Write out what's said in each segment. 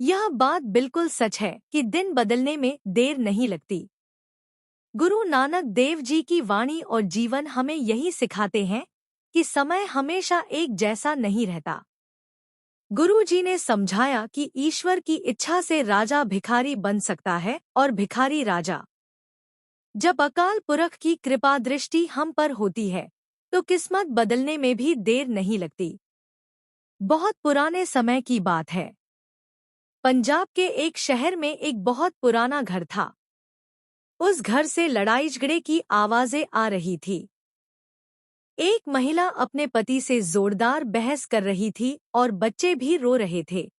यह बात बिल्कुल सच है कि दिन बदलने में देर नहीं लगती। गुरु नानक देव जी की वाणी और जीवन हमें यही सिखाते हैं कि समय हमेशा एक जैसा नहीं रहता। गुरु जी ने समझाया कि ईश्वर की इच्छा से राजा भिखारी बन सकता है और भिखारी राजा। जब अकाल पुरख की कृपा दृष्टि हम पर होती है तो किस्मत बदलने में भी देर नहीं लगती। बहुत पुराने समय की बात है। पंजाब के एक शहर में एक बहुत पुराना घर था। उस घर से लड़ाई झगड़े की आवाजें आ रही थी। एक महिला अपने पति से जोरदार बहस कर रही थी और बच्चे भी रो रहे थे।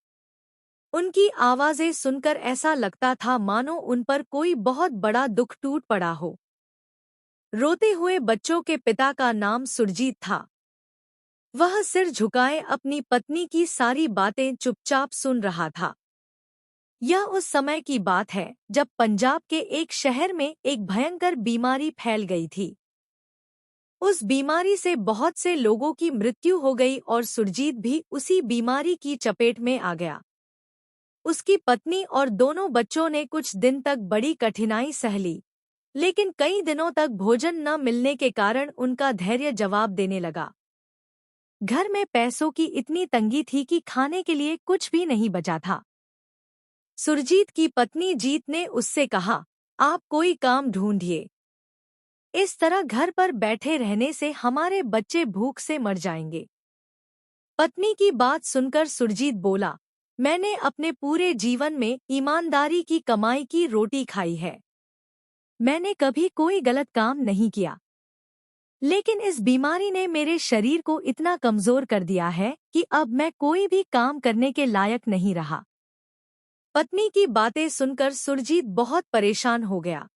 उनकी आवाजें सुनकर ऐसा लगता था मानो उन पर कोई बहुत बड़ा दुख टूट पड़ा हो। रोते हुए बच्चों के पिता का नाम सुरजीत था। वह सिर झुकाए अपनी पत्नी की सारी बातें चुपचाप सुन रहा था। यह उस समय की बात है जब पंजाब के एक शहर में एक भयंकर बीमारी फैल गई थी। उस बीमारी से बहुत से लोगों की मृत्यु हो गई और सुरजीत भी उसी बीमारी की चपेट में आ गया। उसकी पत्नी और दोनों बच्चों ने कुछ दिन तक बड़ी कठिनाई सह ली, लेकिन कई दिनों तक भोजन न मिलने के कारण उनका धैर्य जवाब देने लगा। घर में पैसों की इतनी तंगी थी कि खाने के लिए कुछ भी नहीं बचा था। सुरजीत की पत्नी जीत ने उससे कहा, आप कोई काम ढूंढिए। इस तरह घर पर बैठे रहने से हमारे बच्चे भूख से मर जाएंगे। पत्नी की बात सुनकर सुरजीत बोला, मैंने अपने पूरे जीवन में ईमानदारी की कमाई की रोटी खाई है। मैंने कभी कोई गलत काम नहीं किया। लेकिन इस बीमारी ने मेरे शरीर को इतना कमजोर कर दिया है कि अब मैं कोई भी काम करने के लायक नहीं रहा। पत्नी की बातें सुनकर सुरजीत बहुत परेशान हो गया।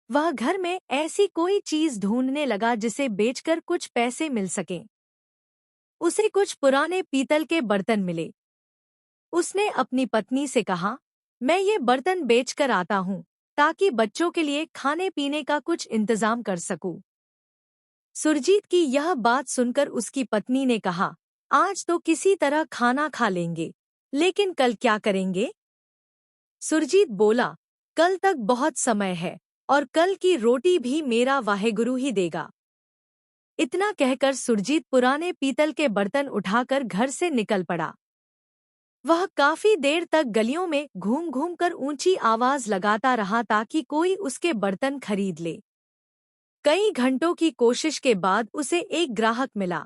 वह घर में ऐसी कोई चीज ढूंढने लगा जिसे बेचकर कुछ पैसे मिल सकें। उसे कुछ पुराने पीतल के बर्तन मिले। उसने अपनी पत्नी से कहा, मैं ये बर्तन बेचकर आता हूँ ताकि बच्चों के लिए खाने पीने का कुछ इंतजाम कर सकूं। सुरजीत की यह बात सुनकर उसकी पत्नी ने कहा, आज तो किसी तरह खाना खा लेंगे, लेकिन कल क्या करेंगे? सुरजीत बोला, कल तक बहुत समय है और कल की रोटी भी मेरा वाहेगुरु ही देगा। इतना कहकर सुरजीत पुराने पीतल के बर्तन उठाकर घर से निकल पड़ा। वह काफी देर तक गलियों में घूम घूम कर ऊंची आवाज लगाता रहा ताकि कोई उसके बर्तन खरीद ले। कई घंटों की कोशिश के बाद उसे एक ग्राहक मिला।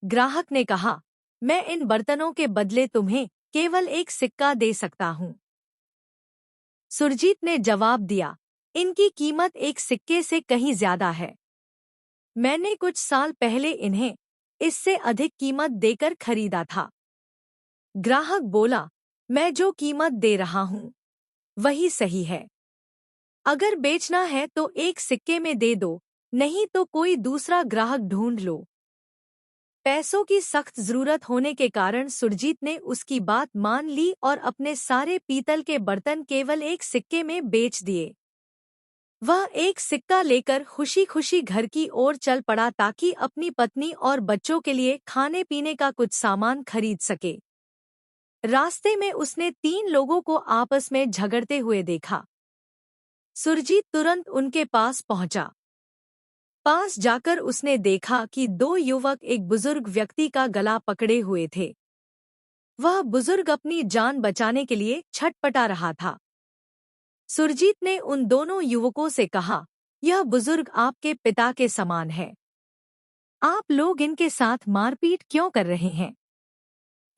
ग्राहक ने कहा, मैं इन बर्तनों के बदले तुम्हें केवल एक सिक्का दे सकता हूँ। सुरजीत ने जवाब दिया, इनकी कीमत एक सिक्के से कहीं ज्यादा है। मैंने कुछ साल पहले इन्हें इससे अधिक कीमत देकर खरीदा था। ग्राहक बोला, मैं जो कीमत दे रहा हूँ वही सही है। अगर बेचना है तो एक सिक्के में दे दो, नहीं तो कोई दूसरा ग्राहक ढूंढ लो। पैसों की सख्त जरूरत होने के कारण सुरजीत ने उसकी बात मान ली और अपने सारे पीतल के बर्तन केवल एक सिक्के में बेच दिए। वह एक सिक्का लेकर खुशी खुशी घर की ओर चल पड़ा ताकि अपनी पत्नी और बच्चों के लिए खाने पीने का कुछ सामान खरीद सके। रास्ते में उसने 3 लोगों को आपस में झगड़ते हुए देखा। सुरजीत तुरंत उनके पास पहुंचा। पास जाकर उसने देखा कि 2 युवक एक बुजुर्ग व्यक्ति का गला पकड़े हुए थे। वह बुजुर्ग अपनी जान बचाने के लिए छटपटा रहा था। सुरजीत ने उन दोनों युवकों से कहा, यह बुजुर्ग आपके पिता के समान है। आप लोग इनके साथ मारपीट क्यों कर रहे हैं?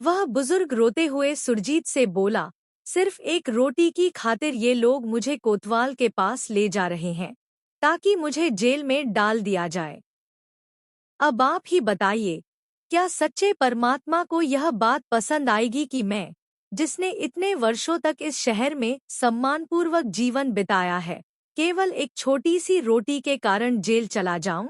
वह बुजुर्ग रोते हुए सुरजीत से बोला, सिर्फ एक रोटी की खातिर ये लोग मुझे कोतवाल के पास ले जा रहे हैं ताकि मुझे जेल में डाल दिया जाए। अब आप ही बताइए, क्या सच्चे परमात्मा को यह बात पसंद आएगी कि मैं, जिसने इतने वर्षों तक इस शहर में सम्मानपूर्वक जीवन बिताया है, केवल एक छोटी सी रोटी के कारण जेल चला जाऊं?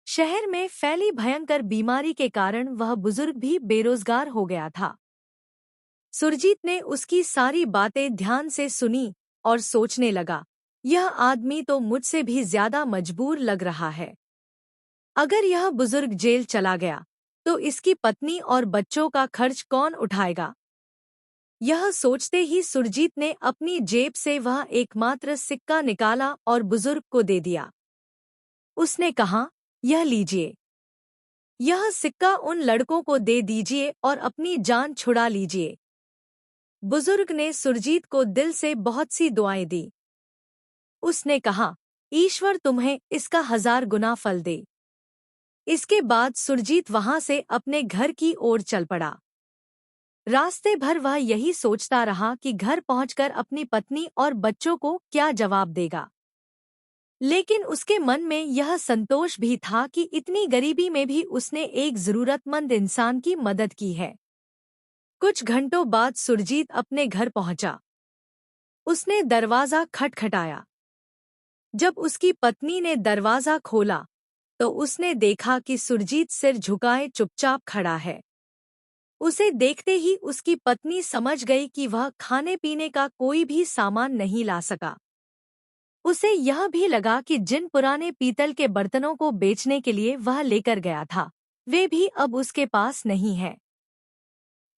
शहर में फैली भयंकर बीमारी के कारण वह बुजुर्ग भी बेरोजगार हो गया था। सुरजीत ने उसकी सारी बातें ध्यान से सुनी और सोचने लगा, यह आदमी तो मुझसे भी ज्यादा मजबूर लग रहा है। अगर यह बुजुर्ग जेल चला गया तो इसकी पत्नी और बच्चों का खर्च कौन उठाएगा? यह सोचते ही सुरजीत ने अपनी जेब से वह एकमात्र सिक्का निकाला और बुजुर्ग को दे दिया। उसने कहा, यह लीजिए। यह सिक्का उन लड़कों को दे दीजिए और अपनी जान छुड़ा लीजिए। बुजुर्ग ने सुरजीत को दिल से बहुत सी दुआएं दी। उसने कहा, ईश्वर तुम्हें इसका 1000 गुना फल दे। इसके बाद सुरजीत वहां से अपने घर की ओर चल पड़ा। रास्ते भर वह यही सोचता रहा कि घर पहुंचकर अपनी पत्नी और बच्चों को क्या जवाब देगा। लेकिन उसके मन में यह संतोष भी था कि इतनी गरीबी में भी उसने एक जरूरतमंद इंसान की मदद की है। कुछ घंटों बाद सुरजीत अपने घर पहुंचा। उसने दरवाजा खटखटाया। जब उसकी पत्नी ने दरवाजा खोला तो उसने देखा कि सुरजीत सिर झुकाए चुपचाप खड़ा है। उसे देखते ही उसकी पत्नी समझ गई कि वह खाने पीने का कोई भी सामान नहीं ला सका। उसे यह भी लगा कि जिन पुराने पीतल के बर्तनों को बेचने के लिए वह लेकर गया था, वे भी अब उसके पास नहीं है।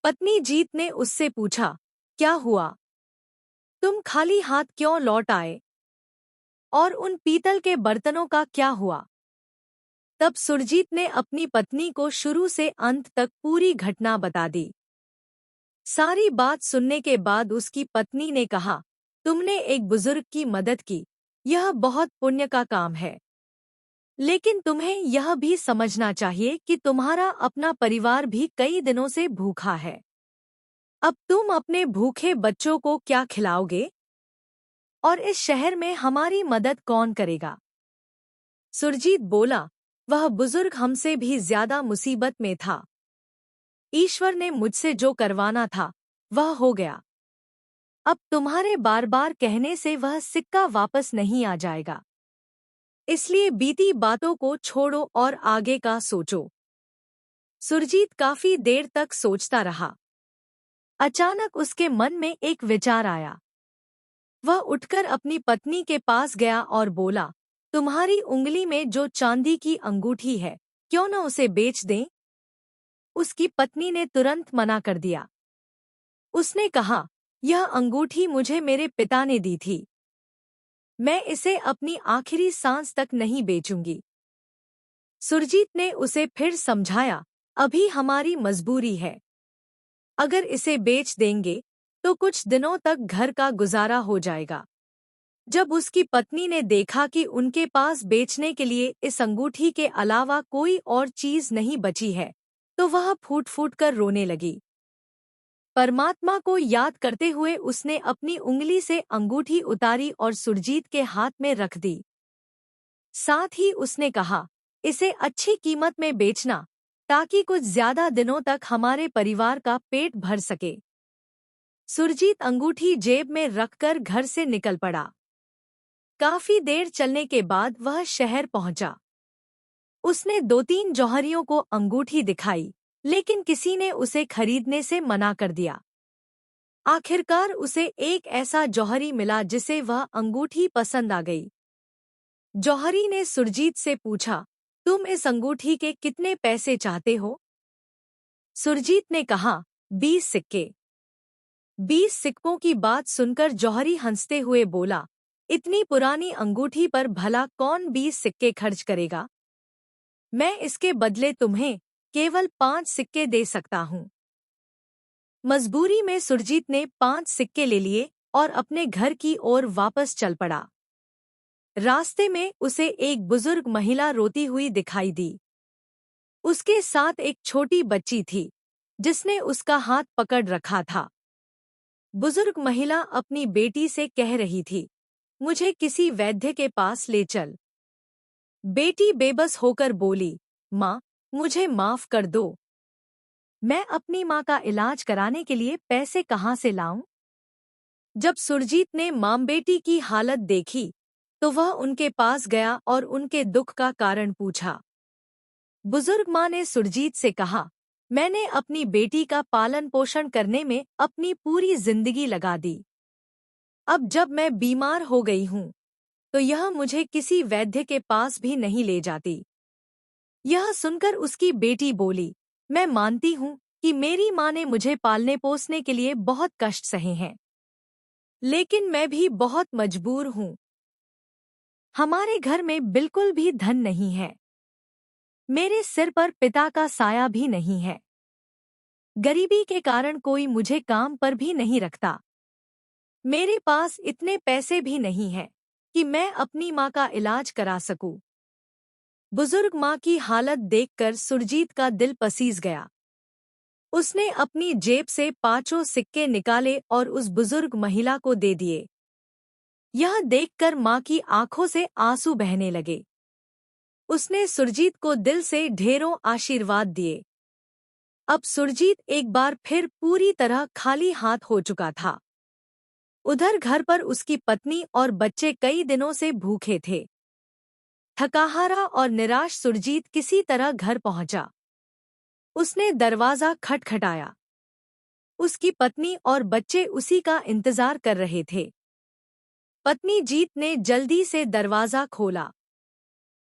पत्नी जीत ने उससे पूछा, क्या हुआ? तुम खाली हाथ क्यों लौट आए? और उन पीतल के बर्तनों का क्या हुआ? तब सुरजीत ने अपनी पत्नी को शुरू से अंत तक पूरी घटना बता दी। सारी बात सुनने के बाद उसकी पत्नी ने कहा, तुमने एक बुजुर्ग की मदद की, यह बहुत पुण्य का काम है। लेकिन तुम्हें यह भी समझना चाहिए कि तुम्हारा अपना परिवार भी कई दिनों से भूखा है। अब तुम अपने भूखे बच्चों को क्या खिलाओगे? और इस शहर में हमारी मदद कौन करेगा? सुरजीत बोला, वह बुजुर्ग हमसे भी ज्यादा मुसीबत में था। ईश्वर ने मुझसे जो करवाना था, वह हो गया। अब तुम्हारे बार बार कहने से वह सिक्का वापस नहीं आ जाएगा। इसलिए बीती बातों को छोड़ो और आगे का सोचो। सुरजीत काफी देर तक सोचता रहा। अचानक उसके मन में एक विचार आया। वह उठकर अपनी पत्नी के पास गया और बोला, तुम्हारी उंगली में जो चांदी की अंगूठी है, क्यों न उसे बेच दें? उसकी पत्नी ने तुरंत मना कर दिया। उसने कहा, यह अंगूठी मुझे मेरे पिता ने दी थी। मैं इसे अपनी आखिरी सांस तक नहीं बेचूंगी। सुरजीत ने उसे फिर समझाया, अभी हमारी मजबूरी है। अगर इसे बेच देंगे तो कुछ दिनों तक घर का गुजारा हो जाएगा। जब उसकी पत्नी ने देखा कि उनके पास बेचने के लिए इस अंगूठी के अलावा कोई और चीज नहीं बची है, तो वह फूट फूट कर रोने लगी। परमात्मा को याद करते हुए उसने अपनी उंगली से अंगूठी उतारी और सुरजीत के हाथ में रख दी। साथ ही उसने कहा, इसे अच्छी कीमत में बेचना, ताकि कुछ ज्यादा दिनों तक हमारे परिवार का पेट भर सके। सुरजीत अंगूठी जेब में रखकर घर से निकल पड़ा। काफी देर चलने के बाद वह शहर पहुंचा। उसने 2-3 जौहरियों को अंगूठी दिखाई, लेकिन किसी ने उसे खरीदने से मना कर दिया। आखिरकार उसे एक ऐसा जौहरी मिला जिसे वह अंगूठी पसंद आ गई। जौहरी ने सुरजीत से पूछा, तुम इस अंगूठी के कितने पैसे चाहते हो? सुरजीत ने कहा, 20 सिक्के। 20 सिक्कों की बात सुनकर जौहरी हंसते हुए बोला, इतनी पुरानी अंगूठी पर भला कौन 20 सिक्के खर्च करेगा? मैं इसके बदले तुम्हें केवल 5 सिक्के दे सकता हूँ। मजबूरी में सुरजीत ने 5 सिक्के ले लिए और अपने घर की ओर वापस चल पड़ा। रास्ते में उसे एक बुजुर्ग महिला रोती हुई दिखाई दी। उसके साथ एक छोटी बच्ची थी, जिसने उसका हाथ पकड़ रखा था। बुजुर्ग महिला अपनी बेटी से कह रही थी, मुझे किसी वैद्य के पास ले चल। बेटी बेबस होकर बोली, माँ, मुझे माफ कर दो। मैं अपनी माँ का इलाज कराने के लिए पैसे कहाँ से लाऊं? जब सुरजीत ने माँ बेटी की हालत देखी, तो वह उनके पास गया और उनके दुख का कारण पूछा। बुजुर्ग माँ ने सुरजीत से कहा, मैंने अपनी बेटी का पालन पोषण करने में अपनी पूरी जिंदगी लगा दी। अब जब मैं बीमार हो गई हूँ, तो यह मुझे किसी वैद्य के पास भी नहीं ले जाती। यह सुनकर उसकी बेटी बोली, मैं मानती हूँ कि मेरी माँ ने मुझे पालने पोसने के लिए बहुत कष्ट सहे हैं, लेकिन मैं भी बहुत मजबूर हूँ। हमारे घर में बिल्कुल भी धन नहीं है। मेरे सिर पर पिता का साया भी नहीं है। गरीबी के कारण कोई मुझे काम पर भी नहीं रखता। मेरे पास इतने पैसे भी नहीं हैं कि मैं अपनी माँ का इलाज करा सकूं। बुजुर्ग माँ की हालत देखकर सुरजीत का दिल पसीज गया। उसने अपनी जेब से 5 सिक्के निकाले और उस बुजुर्ग महिला को दे दिए। यह देखकर माँ की आंखों से आंसू बहने लगे। उसने सुरजीत को दिल से ढेरों आशीर्वाद दिए। अब सुरजीत एक बार फिर पूरी तरह खाली हाथ हो चुका था। उधर घर पर उसकी पत्नी और बच्चे कई दिनों से भूखे थे। थकाहारा और निराश सुरजीत किसी तरह घर पहुंचा। उसने दरवाजा खटखटाया। उसकी पत्नी और बच्चे उसी का इंतजार कर रहे थे। पत्नी जीत ने जल्दी से दरवाजा खोला,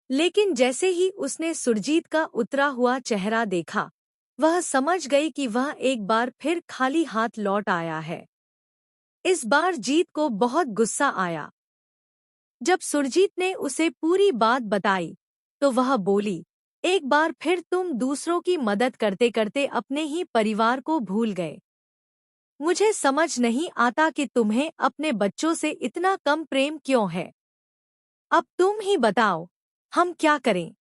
लेकिन जैसे ही उसने सुरजीत का उतरा हुआ चेहरा देखा, वह समझ गई कि वह एक बार फिर खाली हाथ लौट आया है। इस बार जीत को बहुत गुस्सा आया। जब सुरजीत ने उसे पूरी बात बताई, तो वह बोली, एक बार फिर तुम दूसरों की मदद करते करते अपने ही परिवार को भूल गए। मुझे समझ नहीं आता कि तुम्हें अपने बच्चों से इतना कम प्रेम क्यों है। अब तुम ही बताओ, हम क्या करें?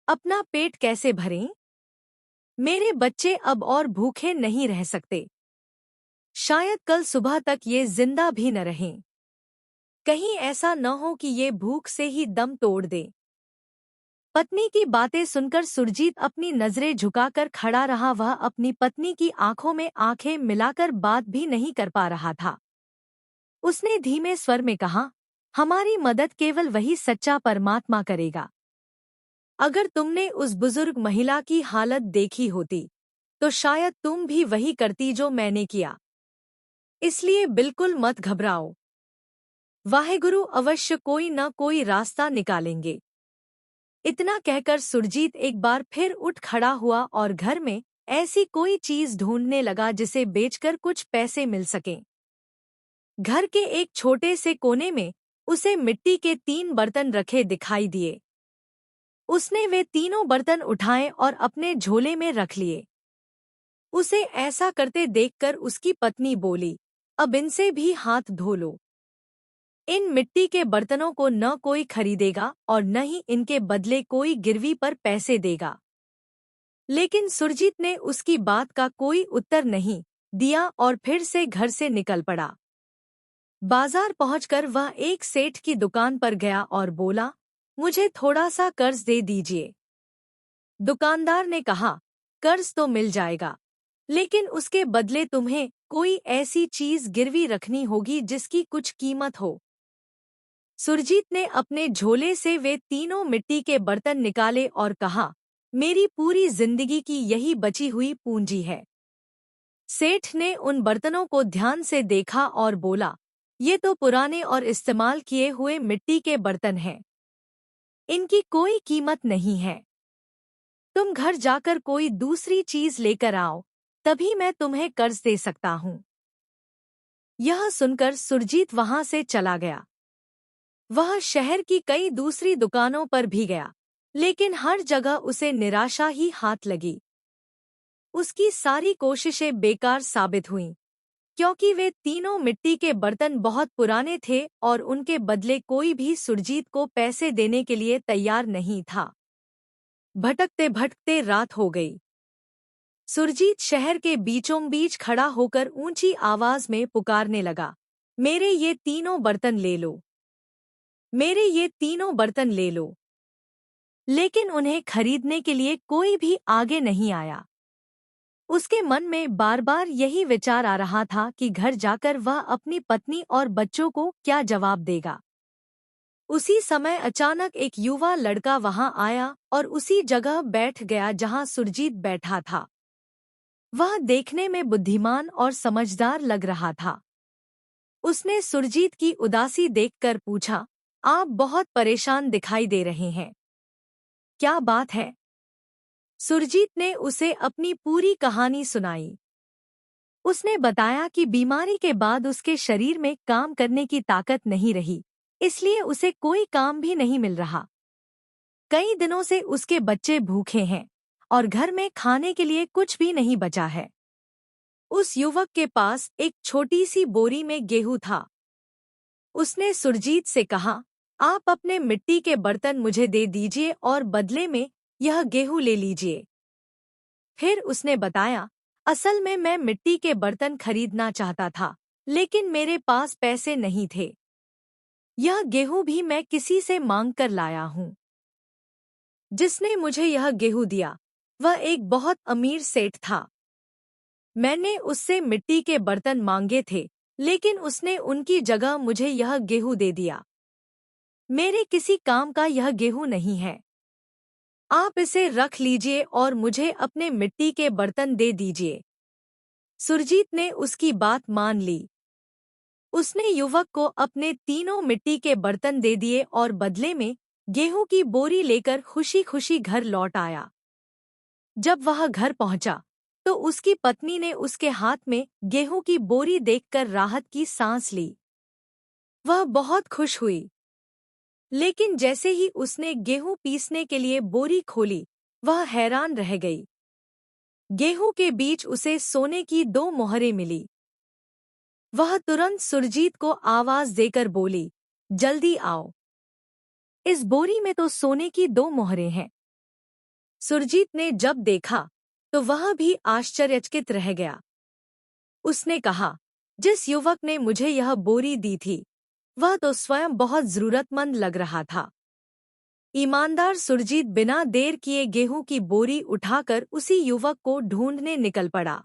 अपना पेट कैसे भरें? मेरे बच्चे अब और भूखे नहीं रह सकते। शायद कल सुबह तक ये जिंदा भी न रहें। कहीं ऐसा न हो कि ये भूख से ही दम तोड़ दे। पत्नी की बातें सुनकर सुरजीत अपनी नजरें झुकाकर खड़ा रहा। वह अपनी पत्नी की आंखों में आंखें मिलाकर बात भी नहीं कर पा रहा था। उसने धीमे स्वर में कहा, हमारी मदद केवल वही सच्चा परमात्मा करेगा। अगर तुमने उस बुजुर्ग महिला की हालत देखी होती, तो शायद तुम भी वही करती जो मैंने किया। इसलिए बिल्कुल मत घबराओ। वाहेगुरु अवश्य कोई न कोई रास्ता निकालेंगे। इतना कहकर सुरजीत एक बार फिर उठ खड़ा हुआ और घर में ऐसी कोई चीज ढूंढने लगा जिसे बेचकर कुछ पैसे मिल सकें। घर के एक छोटे से कोने में उसे मिट्टी के 3 बर्तन रखे दिखाई दिए। उसने वे तीनों बर्तन उठाए और अपने झोले में रख लिए। उसे ऐसा करते देखकर उसकी पत्नी बोली, अब इनसे भी हाथ धो लो। इन मिट्टी के बर्तनों को न कोई खरीदेगा और न ही इनके बदले कोई गिरवी पर पैसे देगा। लेकिन सुरजीत ने उसकी बात का कोई उत्तर नहीं दिया और फिर से घर से निकल पड़ा। बाजार पहुंचकर वह एक सेठ की दुकान पर गया और बोला, मुझे थोड़ा सा कर्ज दे दीजिए। दुकानदार ने कहा, कर्ज तो मिल जाएगा, लेकिन उसके बदले तुम्हें कोई ऐसी चीज गिरवी रखनी होगी जिसकी कुछ कीमत हो। सुरजीत ने अपने झोले से वे तीनों मिट्टी के बर्तन निकाले और कहा, मेरी पूरी जिंदगी की यही बची हुई पूंजी है। सेठ ने उन बर्तनों को ध्यान से देखा और बोला, ये तो पुराने और इस्तेमाल किए हुए मिट्टी के बर्तन हैं। इनकी कोई कीमत नहीं है। तुम घर जाकर कोई दूसरी चीज लेकर आओ, तभी मैं तुम्हें कर्ज दे सकता हूँ। यह सुनकर सुरजीत वहां से चला गया। वह शहर की कई दूसरी दुकानों पर भी गया, लेकिन हर जगह उसे निराशा ही हाथ लगी। उसकी सारी कोशिशें बेकार साबित हुईं, क्योंकि वे तीनों मिट्टी के बर्तन बहुत पुराने थे और उनके बदले कोई भी सुरजीत को पैसे देने के लिए तैयार नहीं था। भटकते भटकते रात हो गई। सुरजीत शहर के बीचों बीच खड़ा होकर ऊंची आवाज में पुकारने लगा, मेरे ये तीनों बर्तन ले लो, मेरे ये तीनों बर्तन ले लो। लेकिन उन्हें खरीदने के लिए कोई भी आगे नहीं आया। उसके मन में बार बार यही विचार आ रहा था कि घर जाकर वह अपनी पत्नी और बच्चों को क्या जवाब देगा। उसी समय अचानक एक युवा लड़का वहां आया और उसी जगह बैठ गया जहां सुरजीत बैठा था। वह देखने में बुद्धिमान और समझदार लग रहा था। उसने सुरजीत की उदासी देखकर पूछा, आप बहुत परेशान दिखाई दे रहे हैं। क्या बात है? सुरजीत ने उसे अपनी पूरी कहानी सुनाई। उसने बताया कि बीमारी के बाद उसके शरीर में काम करने की ताकत नहीं रही, इसलिए उसे कोई काम भी नहीं मिल रहा। कई दिनों से उसके बच्चे भूखे हैं और घर में खाने के लिए कुछ भी नहीं बचा है। उस युवक के पास एक छोटी सी बोरी में गेहूं था। उसने सुरजीत से कहा, आप अपने मिट्टी के बर्तन मुझे दे दीजिए और बदले में यह गेहूं ले लीजिए। फिर उसने बताया, असल में मैं मिट्टी के बर्तन खरीदना चाहता था, लेकिन मेरे पास पैसे नहीं थे। यह गेहूं भी मैं किसी से मांग कर लाया हूं। जिसने मुझे यह गेहूं दिया, वह एक बहुत अमीर सेठ था। मैंने उससे मिट्टी के बर्तन मांगे थे, लेकिन उसने उनकी जगह मुझे यह गेहूं दे दिया। मेरे किसी काम का यह गेहूं नहीं है। आप इसे रख लीजिए और मुझे अपने मिट्टी के बर्तन दे दीजिए। सुरजीत ने उसकी बात मान ली। उसने युवक को अपने तीनों मिट्टी के बर्तन दे दिए और बदले में गेहूं की बोरी लेकर खुशी खुशी घर लौट आया। जब वह घर पहुंचा, तो उसकी पत्नी ने उसके हाथ में गेहूं की बोरी देखकर राहत की सांस ली। वह बहुत खुश हुई। लेकिन जैसे ही उसने गेहूं पीसने के लिए बोरी खोली, वह हैरान रह गई। गेहूं के बीच उसे सोने की 2 मोहरें मिली। वह तुरंत सुरजीत को आवाज देकर बोली, जल्दी आओ। इस बोरी में तो सोने की 2 मोहरें हैं। सुरजीत ने जब देखा, तो वह भी आश्चर्यचकित रह गया। उसने कहा, जिस युवक ने मुझे यह बोरी दी थी, वह तो स्वयं बहुत जरूरतमंद लग रहा था। ईमानदार सुरजीत बिना देर किए गेहूं की बोरी उठाकर उसी युवक को ढूंढने निकल पड़ा।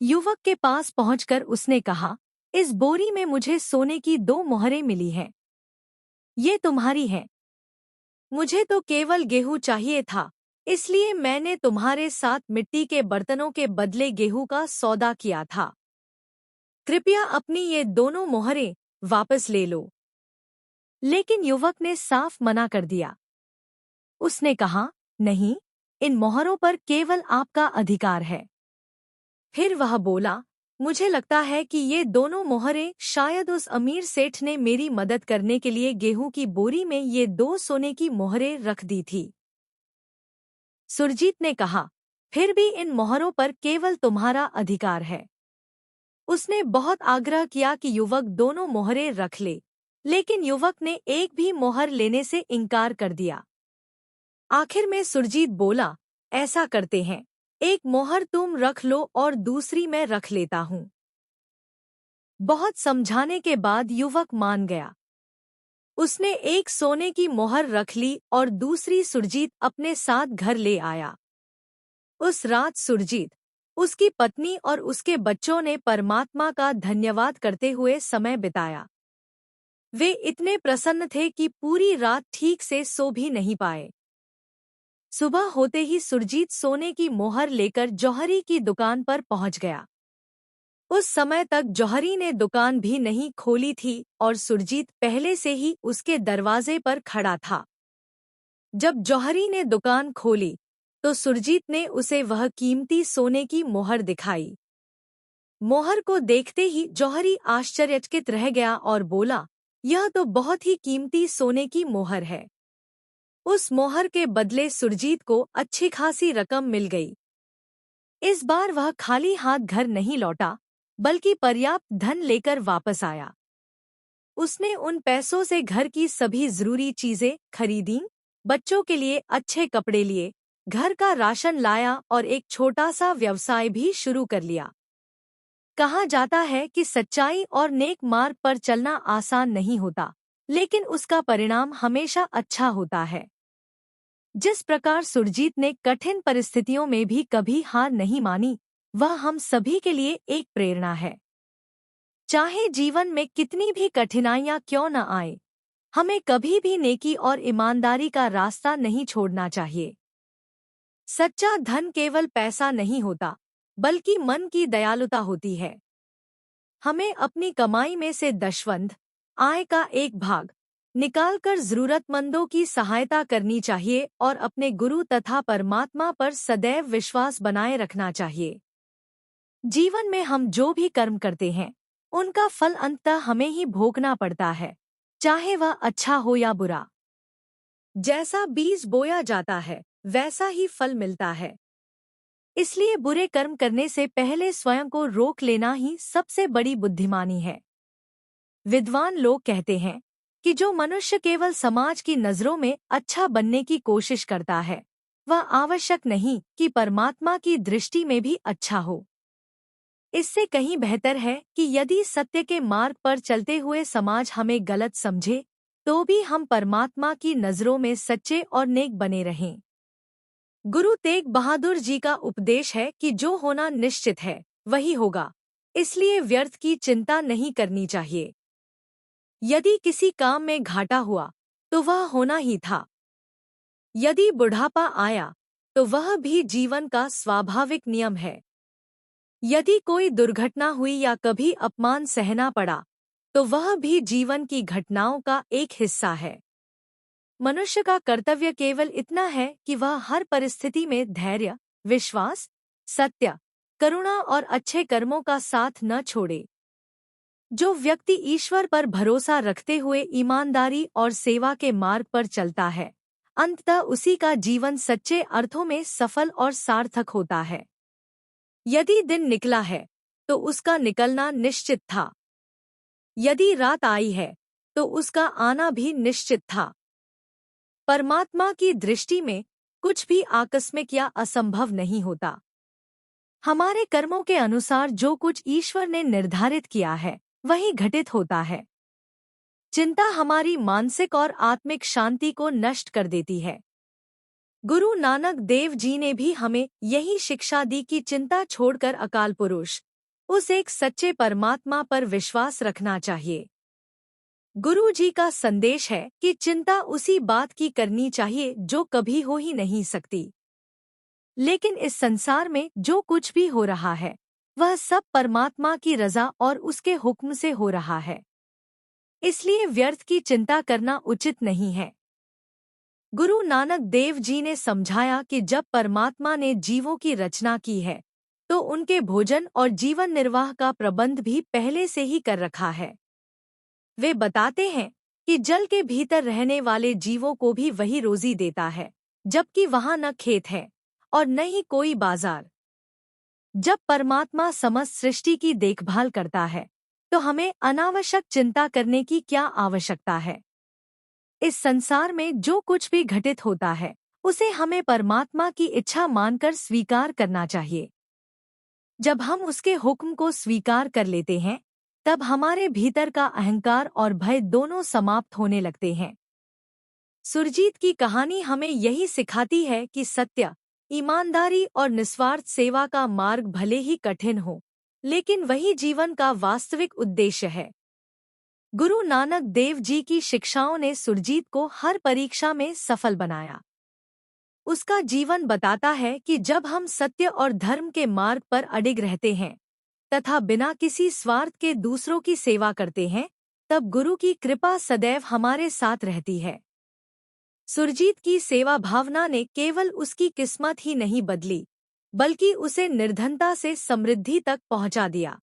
युवक के पास पहुंचकर उसने कहा, इस बोरी में मुझे सोने की 2 मोहरें मिली हैं। ये तुम्हारी हैं। मुझे तो केवल गेहूं चाहिए था, इसलिए मैंने तुम्हारे साथ मिट्टी के बर्तनों के बदले गेहूं का सौदा किया था। कृपया अपनी ये दोनों मोहरें वापस ले लो। लेकिन युवक ने साफ मना कर दिया। उसने कहा, नहीं, इन मोहरों पर केवल आपका अधिकार है। फिर वह बोला, मुझे लगता है कि ये दोनों मोहरें शायद उस अमीर सेठ ने मेरी मदद करने के लिए गेहूं की बोरी में ये 2 सोने की मोहरें रख दी थी। सुरजीत ने कहा, फिर भी इन मोहरों पर केवल तुम्हारा अधिकार है। उसने बहुत आग्रह किया कि युवक दोनों मोहरें रख ले, लेकिन युवक ने एक भी मोहर लेने से इनकार कर दिया। आखिर में सुरजीत बोला, ऐसा करते हैं, एक मोहर तुम रख लो और दूसरी मैं रख लेता हूँ। बहुत समझाने के बाद युवक मान गया। उसने एक सोने की मोहर रख ली और दूसरी सुरजीत अपने साथ घर ले आया। उस रात सुरजीत, उसकी पत्नी और उसके बच्चों ने परमात्मा का धन्यवाद करते हुए समय बिताया। वे इतने प्रसन्न थे कि पूरी रात ठीक से सो भी नहीं पाए। सुबह होते ही सुरजीत सोने की मोहर लेकर जौहरी की दुकान पर पहुंच गया। उस समय तक जौहरी ने दुकान भी नहीं खोली थी और सुरजीत पहले से ही उसके दरवाजे पर खड़ा था। जब जौहरी ने दुकान खोली, तो सुरजीत ने उसे वह कीमती सोने की मोहर दिखाई। मोहर को देखते ही जौहरी आश्चर्यचकित रह गया और बोला, यह तो बहुत ही कीमती सोने की मोहर है। उस मोहर के बदले सुरजीत को अच्छी खासी रकम मिल गई। इस बार वह खाली हाथ घर नहीं लौटा, बल्कि पर्याप्त धन लेकर वापस आया। उसने उन पैसों से घर की सभी जरूरी चीजें खरीदीं, बच्चों के लिए अच्छे कपड़े लिए, घर का राशन लाया और एक छोटा सा व्यवसाय भी शुरू कर लिया। कहा जाता है कि सच्चाई और नेक मार्ग पर चलना आसान नहीं होता, लेकिन उसका परिणाम हमेशा अच्छा होता है। जिस प्रकार सुरजीत ने कठिन परिस्थितियों में भी कभी हार नहीं मानी, वह हम सभी के लिए एक प्रेरणा है। चाहे जीवन में कितनी भी कठिनाइयां क्यों न आए, हमें कभी भी नेकी और ईमानदारी का रास्ता नहीं छोड़ना चाहिए। सच्चा धन केवल पैसा नहीं होता, बल्कि मन की दयालुता होती है। हमें अपनी कमाई में से दशवंध आय का एक भाग निकालकर जरूरतमंदों की सहायता करनी चाहिए और अपने गुरु तथा परमात्मा पर सदैव विश्वास बनाए रखना चाहिए। जीवन में हम जो भी कर्म करते हैं उनका फल अंततः हमें ही भोगना पड़ता है, चाहे वह अच्छा हो या बुरा। जैसा बीज बोया जाता है वैसा ही फल मिलता है। इसलिए बुरे कर्म करने से पहले स्वयं को रोक लेना ही सबसे बड़ी बुद्धिमानी है। विद्वान लोग कहते हैं कि जो मनुष्य केवल समाज की नजरों में अच्छा बनने की कोशिश करता है वह आवश्यक नहीं कि परमात्मा की दृष्टि में भी अच्छा हो। इससे कहीं बेहतर है कि यदि सत्य के मार्ग पर चलते हुए समाज हमें गलत समझे तो भी हम परमात्मा की नजरों में सच्चे और नेक बने रहें। गुरु तेग बहादुर जी का उपदेश है कि जो होना निश्चित है वही होगा, इसलिए व्यर्थ की चिंता नहीं करनी चाहिए। यदि किसी काम में घाटा हुआ तो वह होना ही था। यदि बुढ़ापा आया तो वह भी जीवन का स्वाभाविक नियम है। यदि कोई दुर्घटना हुई या कभी अपमान सहना पड़ा तो वह भी जीवन की घटनाओं का एक हिस्सा है। मनुष्य का कर्तव्य केवल इतना है कि वह हर परिस्थिति में धैर्य, विश्वास, सत्य, करुणा और अच्छे कर्मों का साथ न छोड़े। जो व्यक्ति ईश्वर पर भरोसा रखते हुए ईमानदारी और सेवा के मार्ग पर चलता है, अंततः उसी का जीवन सच्चे अर्थों में सफल और सार्थक होता है। यदि दिन निकला है तो उसका निकलना निश्चित था। यदि रात आई है तो उसका आना भी निश्चित था। परमात्मा की दृष्टि में कुछ भी आकस्मिक या असंभव नहीं होता। हमारे कर्मों के अनुसार जो कुछ ईश्वर ने निर्धारित किया है वही घटित होता है। चिंता हमारी मानसिक और आत्मिक शांति को नष्ट कर देती है। गुरु नानक देव जी ने भी हमें यही शिक्षा दी कि चिंता छोड़कर अकाल पुरुष, उस एक सच्चे परमात्मा पर विश्वास रखना चाहिए। गुरु जी का संदेश है कि चिंता उसी बात की करनी चाहिए जो कभी हो ही नहीं सकती। लेकिन इस संसार में जो कुछ भी हो रहा है वह सब परमात्मा की रजा और उसके हुक्म से हो रहा है। इसलिए व्यर्थ की चिंता करना उचित नहीं है। गुरु नानक देव जी ने समझाया कि जब परमात्मा ने जीवों की रचना की है तो उनके भोजन और जीवन निर्वाह का प्रबंध भी पहले से ही कर रखा है। वे बताते हैं कि जल के भीतर रहने वाले जीवों को भी वही रोजी देता है, जबकि वहां न खेत है और न ही कोई बाजार। जब परमात्मा समस्त सृष्टि की देखभाल करता है तो हमें अनावश्यक चिंता करने की क्या आवश्यकता है। इस संसार में जो कुछ भी घटित होता है उसे हमें परमात्मा की इच्छा मानकर स्वीकार करना चाहिए। जब हम उसके हुक्म को स्वीकार कर लेते हैं तब हमारे भीतर का अहंकार और भय दोनों समाप्त होने लगते हैं। सुरजीत की कहानी हमें यही सिखाती है कि सत्य, ईमानदारी और निस्वार्थ सेवा का मार्ग भले ही कठिन हो, लेकिन वही जीवन का वास्तविक उद्देश्य है। गुरु नानक देव जी की शिक्षाओं ने सुरजीत को हर परीक्षा में सफल बनाया। उसका जीवन बताता है कि जब हम सत्य और धर्म के मार्ग पर अडिग रहते हैं तथा बिना किसी स्वार्थ के दूसरों की सेवा करते हैं, तब गुरु की कृपा सदैव हमारे साथ रहती है। सुरजीत की सेवा भावना ने केवल उसकी किस्मत ही नहीं बदली, बल्कि उसे निर्धनता से समृद्धि तक पहुंचा दिया।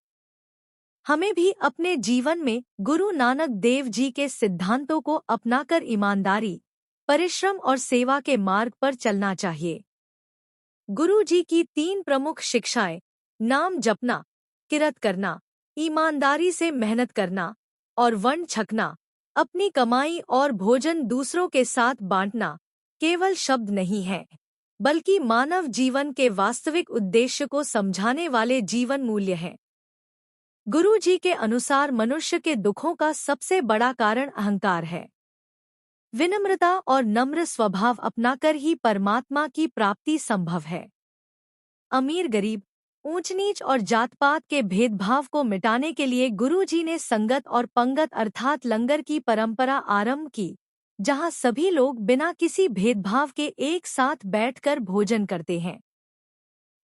हमें भी अपने जीवन में गुरु नानक देव जी के सिद्धांतों को अपनाकर ईमानदारी, परिश्रम और सेवा के मार्ग पर चलना चाहिए। गुरु जी की 3 प्रमुख शिक्षाएं, नाम जपना, किरत करना, ईमानदारी से मेहनत करना और वर्ण छकना, अपनी कमाई और भोजन दूसरों के साथ बांटना, केवल शब्द नहीं है, बल्कि मानव जीवन के वास्तविक उद्देश्य को समझाने वाले जीवन मूल्य हैं। गुरु जी के अनुसार मनुष्य के दुखों का सबसे बड़ा कारण अहंकार है। विनम्रता और नम्र स्वभाव अपनाकर ही परमात्मा की प्राप्ति संभव है। अमीर गरीब, ऊंच नीच और जात पात के भेदभाव को मिटाने के लिए गुरु जी ने संगत और पंगत अर्थात लंगर की परंपरा आरंभ की, जहां सभी लोग बिना किसी भेदभाव के एक साथ बैठकर भोजन करते हैं।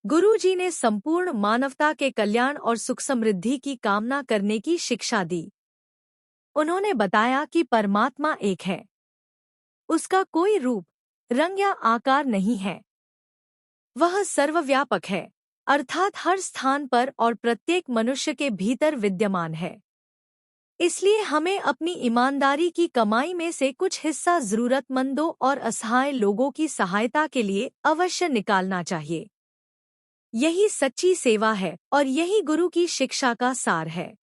गुरु जी ने संपूर्ण मानवता के कल्याण और सुख समृद्धि की कामना करने की शिक्षा दी। उन्होंने बताया कि परमात्मा एक है। उसका कोई रूप, रंग या आकार नहीं है। वह सर्वव्यापक है, अर्थात हर स्थान पर और प्रत्येक मनुष्य के भीतर विद्यमान है। इसलिए हमें अपनी ईमानदारी की कमाई में से कुछ हिस्सा जरूरतमंदों और असहाय लोगों की सहायता के लिए अवश्य निकालना चाहिए। यही सच्ची सेवा है और यही गुरु की शिक्षा का सार है।